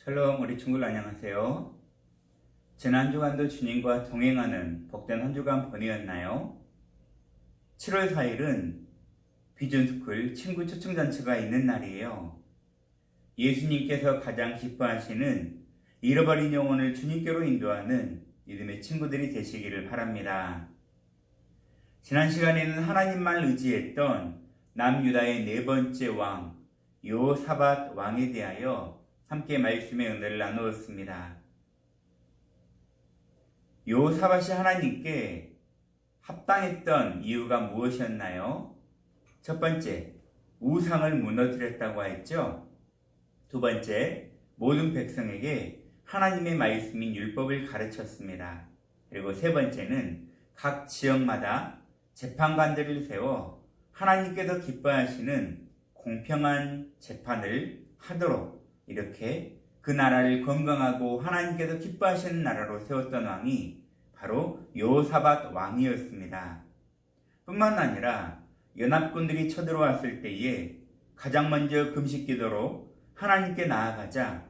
샬롬, 우리 친구들 안녕하세요. 지난 주간도 주님과 동행하는 복된 한 주간 보내었나요? 7월 4일은 비전스쿨 친구 초청잔치가 있는 날이에요. 예수님께서 가장 기뻐하시는 잃어버린 영혼을 주님께로 인도하는 믿음의 친구들이 되시기를 바랍니다. 지난 시간에는 하나님만 의지했던 남유다의 네 번째 왕 여호사밧 왕에 대하여 함께 말씀의 은혜를 나누었습니다. 여호사밧이 하나님께 합당했던 이유가 무엇이었나요? 첫 번째, 우상을 무너뜨렸다고 했죠. 두 번째, 모든 백성에게 하나님의 말씀인 율법을 가르쳤습니다. 그리고 세 번째는 각 지역마다 재판관들을 세워 하나님께서 기뻐하시는 공평한 재판을 하도록 이렇게 그 나라를 건강하고 하나님께서 기뻐하시는 나라로 세웠던 왕이 바로 여호사밧 왕이었습니다. 뿐만 아니라 연합군들이 쳐들어왔을 때에 가장 먼저 금식기도로 하나님께 나아가자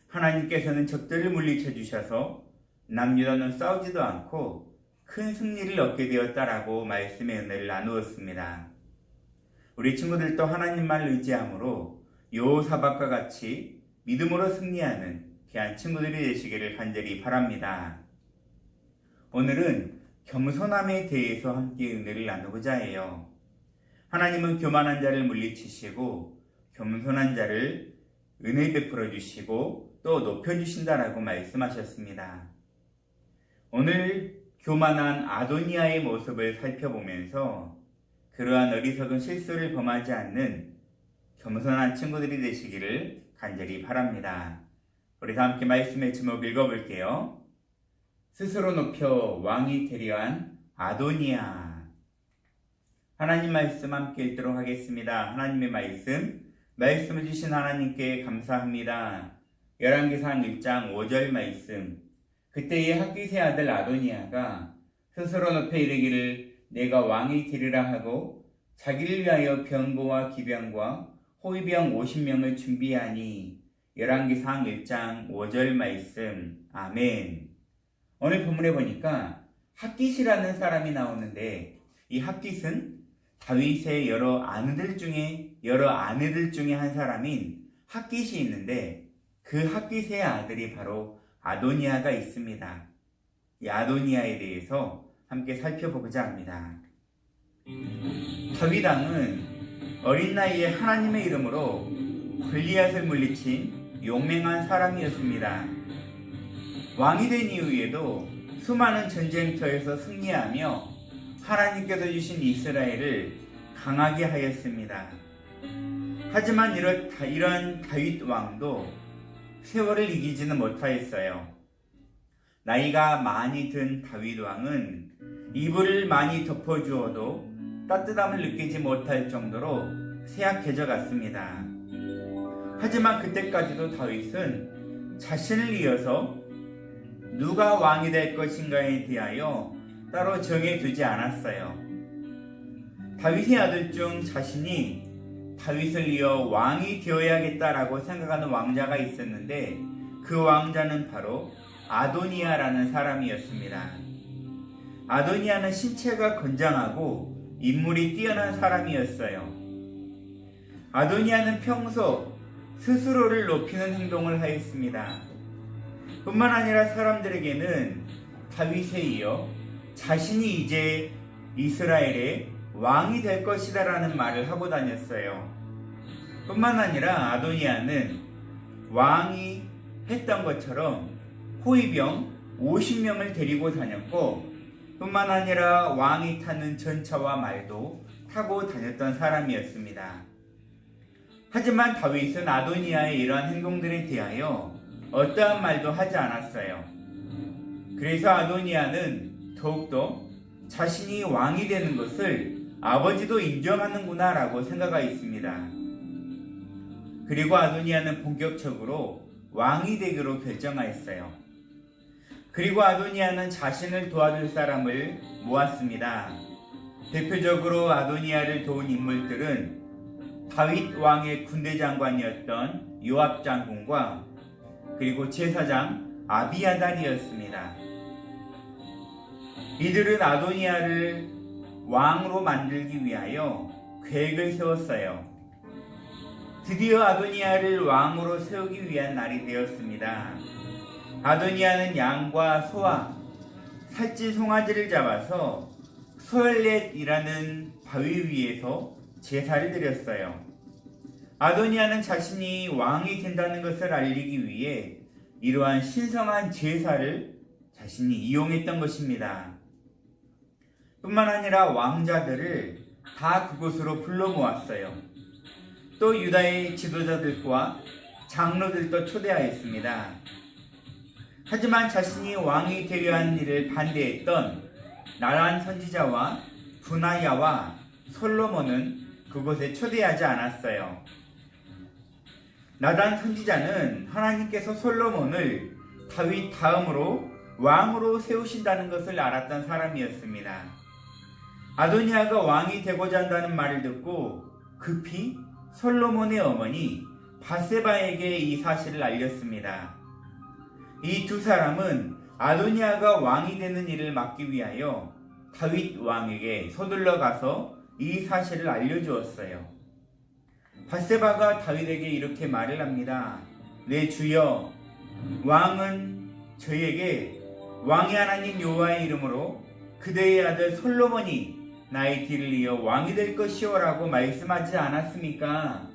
하나님께서는 적들을 물리쳐 주셔서 남유다는 싸우지도 않고 큰 승리를 얻게 되었다라고 말씀의 은혜를 나누었습니다. 우리 친구들도 하나님만 의지함으로 여호사밧과 같이 믿음으로 승리하는 귀한 친구들이 되시기를 간절히 바랍니다. 오늘은 겸손함에 대해서 함께 은혜를 나누고자 해요. 하나님은 교만한 자를 물리치시고 겸손한 자를 은혜 베풀어 주시고 또 높여주신다라고 말씀하셨습니다. 오늘 교만한 아도니아의 모습을 살펴보면서 그러한 어리석은 실수를 범하지 않는 겸손한 친구들이 되시기를 간절히 바랍니다. 우리 다 함께 말씀의 제목 읽어볼게요. 스스로 높여 왕이 되려한 아도니아. 하나님 말씀 함께 읽도록 하겠습니다. 하나님의 말씀을 주신 하나님께 감사합니다. 열왕기상 1장 5절 말씀. 그때의 학기세 아들 아도니아가 스스로 높여 이르기를 내가 왕이 되리라 하고 자기를 위하여 병거와 기병과 호위병 50명을 준비하니. 열왕기상 1장 5절 말씀. 아멘. 오늘 본문에 보니까 핫깃이라는 사람이 나오는데 이 핫깃은 다윗의 여러 아내들 중에 한 사람인 핫깃이 있는데 그 핫깃의 아들이 바로 아도니아가 있습니다. 이 아도니아에 대해서 함께 살펴보고자 합니다. 다윗 왕은 어린 나이에 하나님의 이름으로 골리앗을 물리친 용맹한 사람이었습니다. 왕이 된 이후에도 수많은 전쟁터에서 승리하며 하나님께서 주신 이스라엘을 강하게 하였습니다. 하지만 이런 다윗 왕도 세월을 이기지는 못하였어요. 나이가 많이 든 다윗 왕은 이불을 많이 덮어주어도 따뜻함을 느끼지 못할 정도로 쇠약해져 갔습니다. 하지만 그때까지도 다윗은 자신을 이어서 누가 왕이 될 것인가에 대하여 따로 정해두지 않았어요. 다윗의 아들 중 자신이 다윗을 이어 왕이 되어야겠다라고 생각하는 왕자가 있었는데 그 왕자는 바로 아도니아라는 사람이었습니다. 아도니아는 신체가 건장하고 인물이 뛰어난 사람이었어요. 아도니아는 평소 스스로를 높이는 행동을 하였습니다. 뿐만 아니라 사람들에게는 다윗에 이어 자신이 이제 이스라엘의 왕이 될 것이다 라는 말을 하고 다녔어요. 뿐만 아니라 아도니아는 왕이 했던 것처럼 호위병 50명을 데리고 다녔고 뿐만 아니라 왕이 타는 전차와 말도 타고 다녔던 사람이었습니다. 하지만 다윗은 아도니아의 이러한 행동들에 대하여 어떠한 말도 하지 않았어요. 그래서 아도니아는 더욱더 자신이 왕이 되는 것을 아버지도 인정하는구나 라고 생각하였습니다. 그리고 아도니아는 본격적으로 왕이 되기로 결정하였어요. 그리고 아도니아는 자신을 도와줄 사람을 모았습니다. 대표적으로 아도니아를 도운 인물들은 다윗 왕의 군대 장관이었던 요압 장군과 그리고 제사장 아비아달이었습니다. 이들은 아도니아를 왕으로 만들기 위하여 계획을 세웠어요. 드디어 아도니아를 왕으로 세우기 위한 날이 되었습니다. 아도니아는 양과 소와 살찐 송아지를 잡아서 소엘렛이라는 바위 위에서 제사를 드렸어요. 아도니아는 자신이 왕이 된다는 것을 알리기 위해 이러한 신성한 제사를 자신이 이용했던 것입니다. 뿐만 아니라 왕자들을 다 그곳으로 불러 모았어요. 또 유다의 지도자들과 장로들도 초대하였습니다. 하지만 자신이 왕이 되려 한 일을 반대했던 나단 선지자와 분하야와 솔로몬은 그곳에 초대하지 않았어요. 나단 선지자는 하나님께서 솔로몬을 다윗 다음으로 왕으로 세우신다는 것을 알았던 사람이었습니다. 아도니아가 왕이 되고자 한다는 말을 듣고 급히 솔로몬의 어머니 밧세바에게 이 사실을 알렸습니다. 이 두 사람은 아도니아가 왕이 되는 일을 막기 위하여 다윗 왕에게 서둘러 가서 이 사실을 알려주었어요. 밧세바가 다윗에게 이렇게 말을 합니다. 내 주여, 왕은 저에게 왕의 하나님 여호와의 이름으로 그대의 아들 솔로몬이 나의 뒤를 이어 왕이 될 것이오라고 말씀하지 않았습니까?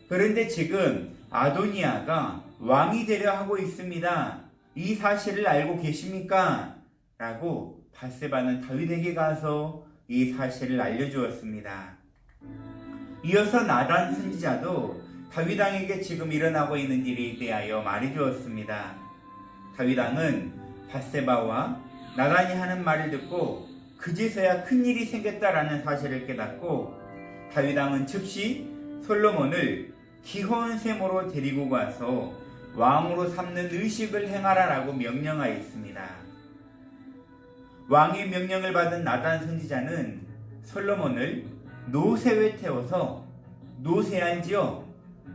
그런데 지금 아도니아가 왕이 되려 하고 있습니다. 이 사실을 알고 계십니까? 라고 밧세바는 다윗에게 가서 이 사실을 알려주었습니다. 이어서 나단 선지자도 다윗 왕에게 지금 일어나고 있는 일에 대하여 말해주었습니다. 다윗 왕은 밧세바와 나단이 하는 말을 듣고 그제서야 큰일이 생겼다라는 사실을 깨닫고 다윗 왕은 즉시 솔로몬을 기혼 셈으로 데리고 가서 왕으로 삼는 의식을 행하라라고 명령하였습니다. 왕의 명령을 받은 나단 선지자는 솔로몬을 노새에 태워서 노새알지요?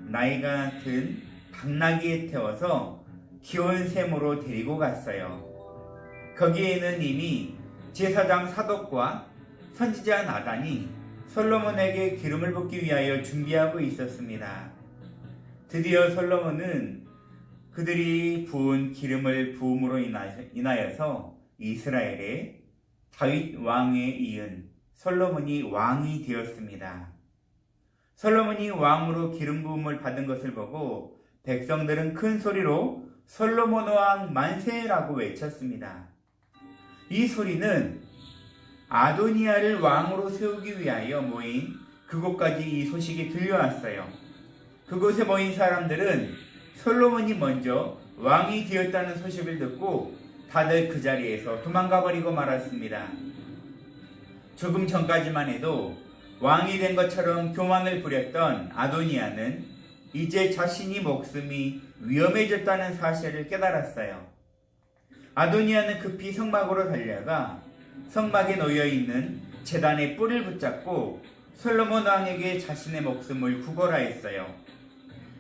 나이가 든 당나귀에 태워서 기온샘으로 데리고 갔어요. 거기에는 이미 제사장 사독과 선지자 나단이 솔로몬에게 기름을 붓기 위하여 준비하고 있었습니다. 드디어 솔로몬은 그들이 부은 기름을 부음으로 인하여서 이스라엘의 다윗 왕에 이은 솔로몬이 왕이 되었습니다. 솔로몬이 왕으로 기름 부음을 받은 것을 보고 백성들은 큰 소리로 솔로몬 왕 만세라고 외쳤습니다. 이 소리는 아도니아를 왕으로 세우기 위하여 모인 그곳까지 이 소식이 들려왔어요. 그곳에 모인 사람들은 솔로몬이 먼저 왕이 되었다는 소식을 듣고 다들 그 자리에서 도망가 버리고 말았습니다. 조금 전까지만 해도 왕이 된 것처럼 교만을 부렸던 아도니아는 이제 자신이 목숨이 위험해졌다는 사실을 깨달았어요. 아도니아는 급히 성막으로 달려가 성막에 놓여있는 제단의 뿔을 붙잡고 솔로몬 왕에게 자신의 목숨을 구걸하였어요.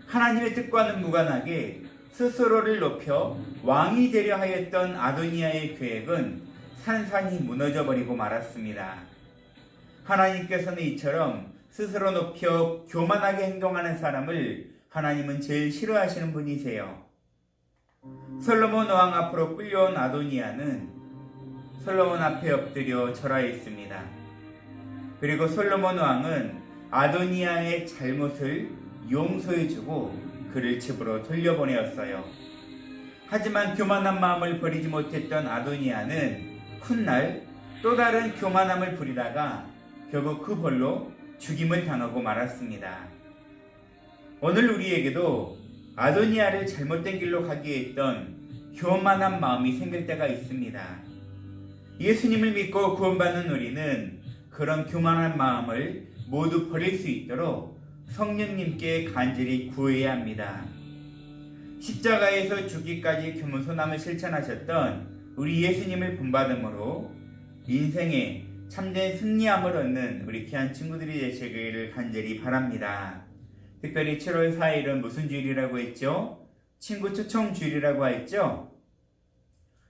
하나님의 뜻과는 무관하게 스스로를 높여 왕이 되려 하였던 아도니아의 계획은 산산이 무너져버리고 말았습니다. 하나님께서는 이처럼 스스로 높여 교만하게 행동하는 사람을 하나님은 제일 싫어하시는 분이세요. 솔로몬 왕 앞으로 끌려온 아도니아는 솔로몬 앞에 엎드려 절하였습니다. 그리고 솔로몬 왕은 아도니아의 잘못을 용서해주고 그를 집으로 돌려보내었어요. 하지만 교만한 마음을 버리지 못했던 아도니아는 훗날 또 다른 교만함을 부리다가 결국 그 벌로 죽임을 당하고 말았습니다. 오늘 우리에게도 아도니아를 잘못된 길로 가게 했던 교만한 마음이 생길 때가 있습니다. 예수님을 믿고 구원받는 우리는 그런 교만한 마음을 모두 버릴 수 있도록 성령님께 간절히 구해야 합니다. 십자가에서 죽기까지 겸손함을 실천하셨던 우리 예수님을 본받음으로 인생에 참된 승리함을 얻는 우리 귀한 친구들이 되시기를 간절히 바랍니다. 특별히 7월 4일은 무슨 주일이라고 했죠? 친구 초청 주일이라고 했죠.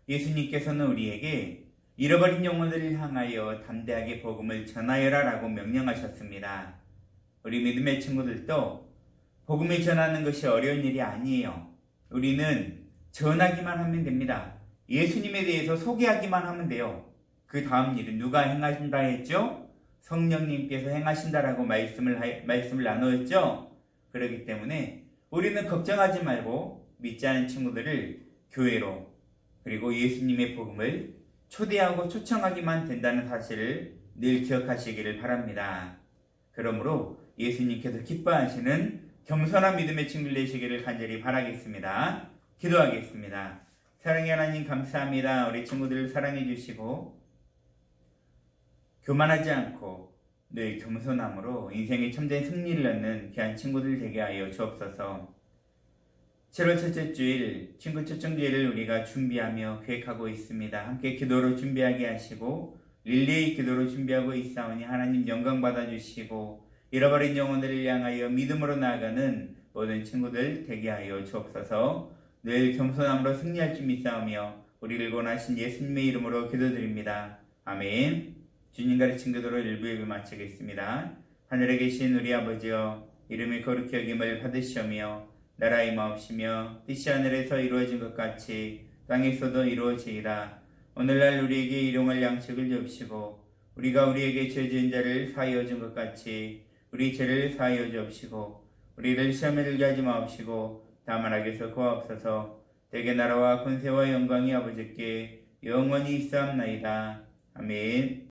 예수님께서는 우리에게 잃어버린 영혼들을 향하여 담대하게 복음을 전하여라 라고 명령하셨습니다. 우리 믿음의 친구들도 복음을 전하는 것이 어려운 일이 아니에요. 우리는 전하기만 하면 됩니다. 예수님에 대해서 소개하기만 하면 돼요. 그 다음 일은 누가 행하신다 했죠? 성령님께서 행하신다라고 말씀을 나누었죠? 그렇기 때문에 우리는 걱정하지 말고 믿지 않은 친구들을 교회로 그리고 예수님의 복음을 초대하고 초청하기만 된다는 사실을 늘 기억하시기를 바랍니다. 그러므로 예수님께서 기뻐하시는 겸손한 믿음의 친구들 되시기를 간절히 바라겠습니다. 기도하겠습니다. 사랑의 하나님 감사합니다. 우리 친구들을 사랑해 주시고 교만하지 않고 늘 겸손함으로 인생의 참된 승리를 얻는 귀한 친구들 되게 하여 주옵소서. 7월 첫째 주일 친구 초청주일을 우리가 준비하며 계획하고 있습니다. 함께 기도로 준비하게 하시고 릴레이 기도로 준비하고 있사오니 하나님 영광 받아주시고 잃어버린 영혼들을 향하여 믿음으로 나아가는 모든 친구들 되게 하여 주옵소서. 늘 겸손함으로 승리할 줄 믿사오며 우리를 권하신 예수님의 이름으로 기도드립니다. 아멘. 주님 가르친 기도로 1부 예배 마치겠습니다. 하늘에 계신 우리 아버지여 이름이 거룩히 여김을 받으시오며 나라 임하옵시며 뜻이 하늘에서 이루어진 것 같이 땅에서도 이루어지이다. 오늘날 우리에게 일용할 양식을 주옵시고 우리가 우리에게 죄 지은 자를 사하여 준 것 같이 우리 죄를 사하여 주옵시고 우리를 시험에 들게 하지 마옵시고 다만 악에서 구하옵소서. 대개 나라와 권세와 영광이 아버지께 영원히 있사옵나이다. 아멘.